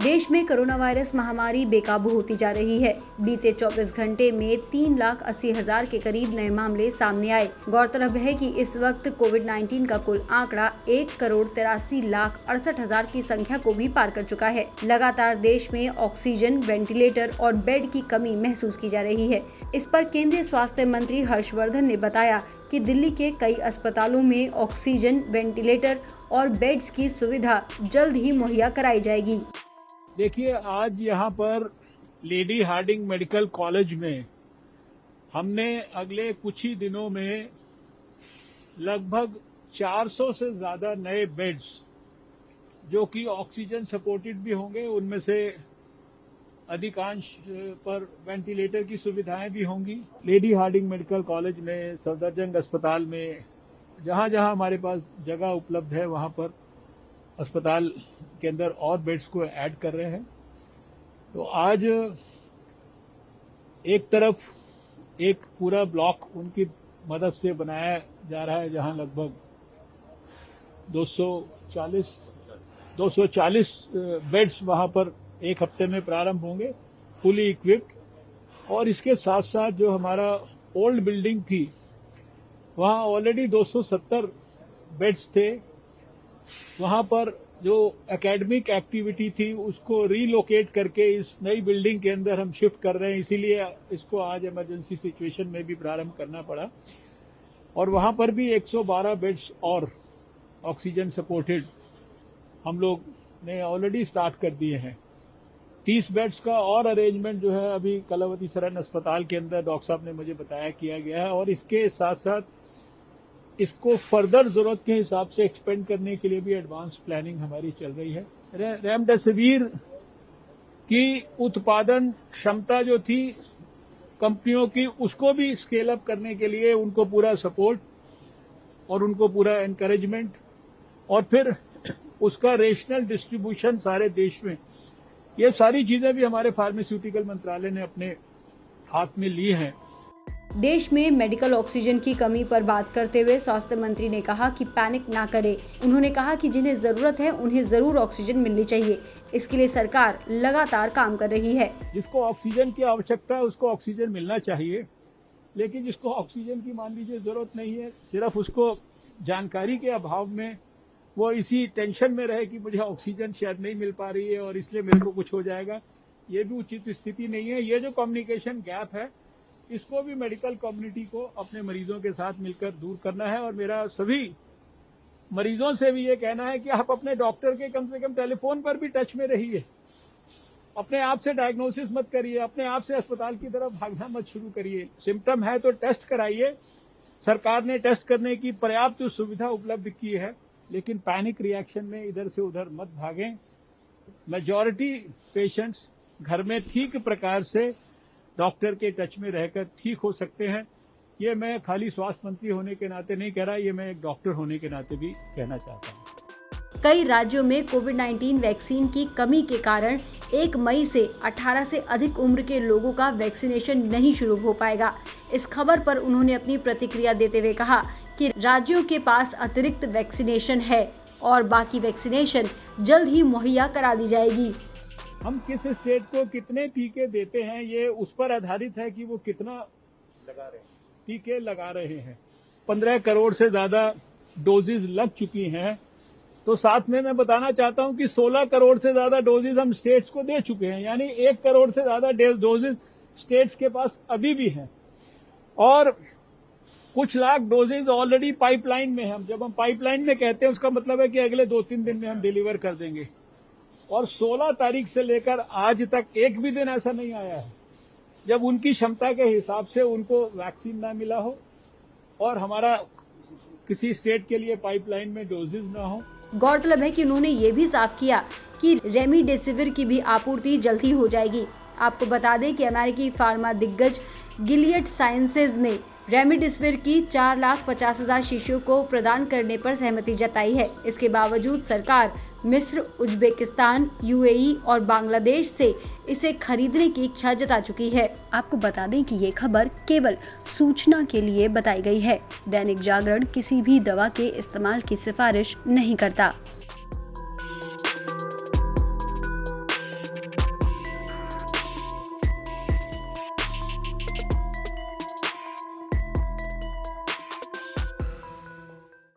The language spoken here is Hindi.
देश में कोरोना वायरस महामारी बेकाबू होती जा रही है। बीते 24 घंटे में 3,80,000 के करीब नए मामले सामने आए। गौरतलब है कि इस वक्त कोविड-19 का कुल आंकड़ा 1,83,68,000 की संख्या को भी पार कर चुका है। लगातार देश में ऑक्सीजन, वेंटिलेटर और बेड की कमी महसूस की जा रही है। इस पर केंद्रीय स्वास्थ्य मंत्री हर्षवर्धन ने बताया कि दिल्ली के कई अस्पतालों में ऑक्सीजन, वेंटिलेटर और बेड्स की सुविधा जल्द ही मुहैया कराई जाएगी। देखिए, आज यहाँ पर लेडी हार्डिंग मेडिकल कॉलेज में हमने अगले कुछ ही दिनों में लगभग 400 से ज्यादा नए बेड्स जो कि ऑक्सीजन सपोर्टेड भी होंगे, उनमें से अधिकांश पर वेंटिलेटर की सुविधाएं भी होंगी। लेडी हार्डिंग मेडिकल कॉलेज में, सफदरजंग अस्पताल में, जहां जहां हमारे पास जगह उपलब्ध है वहां पर अस्पताल के अंदर और बेड्स को ऐड कर रहे हैं। तो आज एक तरफ एक पूरा ब्लॉक उनकी मदद से बनाया जा रहा है जहां लगभग 240 बेड्स वहां पर एक हफ्ते में प्रारंभ होंगे, फुली इक्विप्ड। और इसके साथ साथ जो हमारा ओल्ड बिल्डिंग थी वहां ऑलरेडी 270 बेड्स थे। वहां पर जो एकेडमिक एक्टिविटी थी उसको रीलोकेट करके इस नई बिल्डिंग के अंदर हम शिफ्ट कर रहे हैं, इसीलिए इसको आज इमरजेंसी सिचुएशन में भी प्रारंभ करना पड़ा। और वहां पर भी 112 बेड्स और ऑक्सीजन सपोर्टेड हम लोग ने ऑलरेडी स्टार्ट कर दिए हैं। 30 बेड्स का और अरेंजमेंट जो है अभी कलावती सरन अस्पताल के अंदर डॉक्टर साहब ने मुझे बताया किया गया है। और इसके साथ साथ इसको फर्दर जरूरत के हिसाब से एक्सपेंड करने के लिए भी एडवांस प्लानिंग हमारी चल रही है। रेमडेसिविर की उत्पादन क्षमता जो थी कंपनियों की, उसको भी स्केल अप करने के लिए उनको पूरा सपोर्ट और उनको पूरा एनकरेजमेंट और फिर उसका रेशनल डिस्ट्रीब्यूशन सारे देश में, ये सारी चीजें भी हमारे फार्मास्यूटिकल मंत्रालय ने अपने हाथ में ली हैं। देश में मेडिकल ऑक्सीजन की कमी पर बात करते हुए स्वास्थ्य मंत्री ने कहा कि पैनिक ना करें। उन्होंने कहा कि जिन्हें जरूरत है उन्हें जरूर ऑक्सीजन मिलनी चाहिए। इसके लिए सरकार लगातार काम कर रही है। जिसको ऑक्सीजन की आवश्यकता है उसको ऑक्सीजन मिलना चाहिए, लेकिन जिसको ऑक्सीजन की मान लीजिए जरूरत नहीं है, सिर्फ उसको जानकारी के अभाव में वो इसी टेंशन में रहे कि मुझे ऑक्सीजन शायद नहीं मिल पा रही है और इसलिए मेरे को कुछ हो जाएगा, ये भी उचित स्थिति नहीं है। ये जो कम्युनिकेशन गैप है इसको भी मेडिकल कम्युनिटी को अपने मरीजों के साथ मिलकर दूर करना है। और मेरा सभी मरीजों से भी ये कहना है कि आप अपने डॉक्टर के कम से कम टेलीफोन पर भी टच में रहिए। अपने आप से डायग्नोसिस मत करिए, अपने आप से अस्पताल की तरफ भागना मत शुरू करिए। सिम्टम है तो टेस्ट कराइए। सरकार ने टेस्ट करने की पर्याप्त सुविधा उपलब्ध की है, लेकिन पैनिक रिएक्शन में इधर से उधर मत भागें। मेजॉरिटी पेशेंट्स घर में ठीक प्रकार से डॉक्टर के टच में रहकर ठीक हो सकते हैं। ये मैं खाली स्वास्थ्य मंत्री होने के नाते नहीं कह रहा, ये मैं एक डॉक्टर होने के नाते भी कहना चाहता हूँ। कई राज्यों में कोविड-19 वैक्सीन की कमी के कारण 1 मई से 18 से अधिक उम्र के लोगों का वैक्सीनेशन नहीं शुरू हो पाएगा। इस खबर पर उन्होंने अपनी प्रतिक्रिया देते हुए कहा कि राज्यों के पास अतिरिक्त वैक्सीनेशन है और बाकी वैक्सीनेशन जल्द ही मुहैया करा दी जाएगी। हम किस स्टेट को कितने टीके देते हैं ये उस पर आधारित है कि वो कितना टीके लगा रहे हैं। 15 करोड़ से ज्यादा डोजेज लग चुकी हैं। तो साथ में मैं बताना चाहता हूं कि 16 करोड़ से ज्यादा डोजेज हम स्टेट्स को दे चुके हैं, यानी 1 करोड़ से ज्यादा डोजेज स्टेट्स के पास अभी भी हैं। और कुछ लाख डोजेज ऑलरेडी पाइपलाइन में है। जब हम पाइपलाइन में कहते हैं उसका मतलब है कि अगले 2-3 दिन में हम डिलीवर कर देंगे। और 16 तारीख से लेकर आज तक एक भी दिन ऐसा नहीं आया है जब उनकी क्षमता के हिसाब से उनको वैक्सीन ना मिला हो और हमारा किसी स्टेट के लिए पाइपलाइन में डोजेज ना हो। गौरतलब है कि उन्होंने ये भी साफ किया कि रेमडेसिविर की भी आपूर्ति जल्द ही हो जाएगी। आपको बता दें कि अमेरिकी फार्मा दिग्गज गिलियड साइंसेज ने रेमडेसिविर की 4,50,000 शीशियों को प्रदान करने पर सहमति जताई है। इसके बावजूद सरकार मिस्र, उज्बेकिस्तान, यूएई और बांग्लादेश से इसे खरीदने की इच्छा जता चुकी है। आपको बता दें कि ये खबर केवल सूचना के लिए बताई गई है। दैनिक जागरण किसी भी दवा के इस्तेमाल की सिफारिश नहीं करता।